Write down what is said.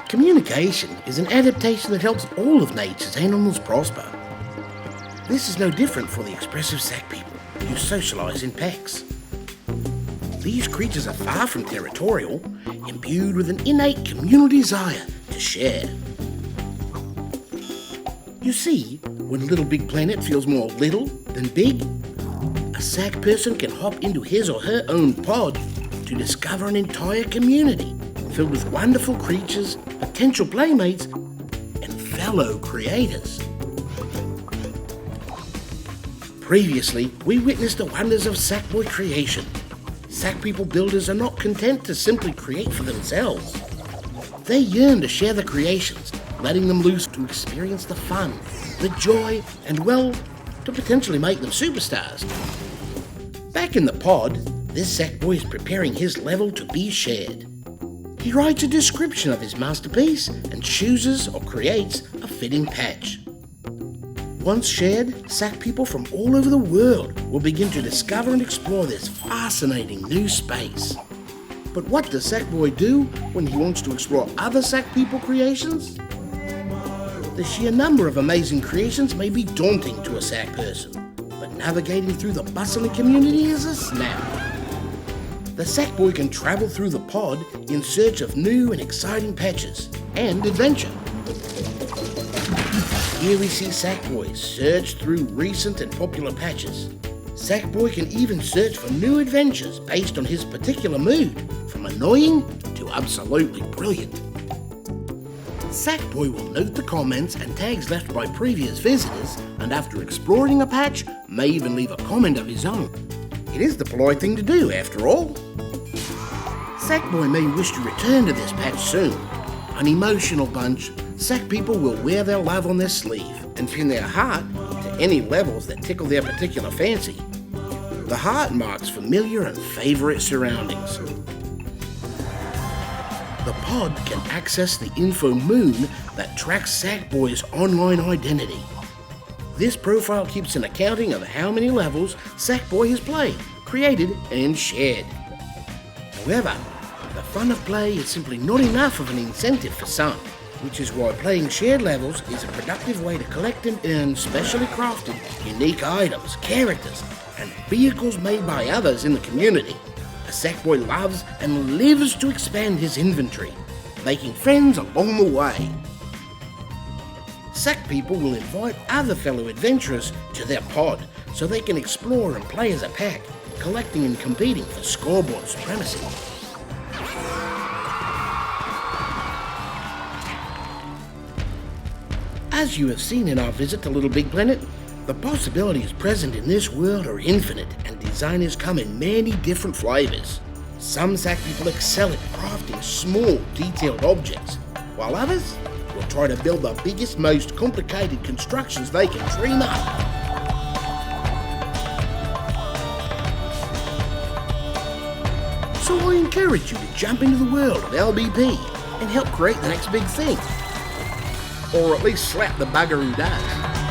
Communication is an adaptation that helps all of nature's animals prosper. This is no different for the expressive sack people who socialise in packs. These creatures are far from territorial, imbued with an innate communal desire to share. You see, when LittleBigPlanet feels more little than big, a sack person can hop into his or her own pod to discover an entire community filled with wonderful creatures, potential playmates, and fellow creators. Previously, we witnessed the wonders of Sackboy creation. Sack people builders are not content to simply create for themselves. They yearn to share the creations, letting them loose to experience the fun, the joy, and well, to potentially make them superstars. Back in the pod, this Sackboy is preparing his level to be shared. He writes a description of his masterpiece and chooses or creates a fitting patch. Once shared, sack people from all over the world will begin to discover and explore this fascinating new space. But what does Sackboy do when he wants to explore other sack people creations? The sheer number of amazing creations may be daunting to a sack person, but navigating through the bustling community is a snap. The Sackboy can travel through the pod in search of new and exciting patches and adventure. Here we see Sackboy search through recent and popular patches. Sackboy can even search for new adventures based on his particular mood, from annoying to absolutely brilliant. Sackboy will note the comments and tags left by previous visitors, and after exploring a patch, may even leave a comment of his own. It is the polite thing to do, after all. Sackboy may wish to return to this patch soon. An emotional bunch, sack people will wear their love on their sleeve and pin their heart to any levels that tickle their particular fancy. The heart marks familiar and favourite surroundings. The pod can access the info moon that tracks Sackboy's online identity. This profile keeps an accounting of how many levels Sackboy has played, created and shared. However, the fun of play is simply not enough of an incentive for some, which is why playing shared levels is a productive way to collect and earn specially crafted, unique items, characters, and vehicles made by others in the community. A Sackboy loves and lives to expand his inventory, making friends along the way. Sack people will invite other fellow adventurers to their pod so they can explore and play as a pack, collecting and competing for scoreboard supremacy. As you have seen in our visit to LittleBigPlanet, the possibilities present in this world are infinite, and designers come in many different flavours. Some sack people excel at crafting small, detailed objects, while others will try to build the biggest, most complicated constructions they can dream up. So I encourage you to jump into the world of LBP and help create the next big thing. Or at least slap the bugger who does.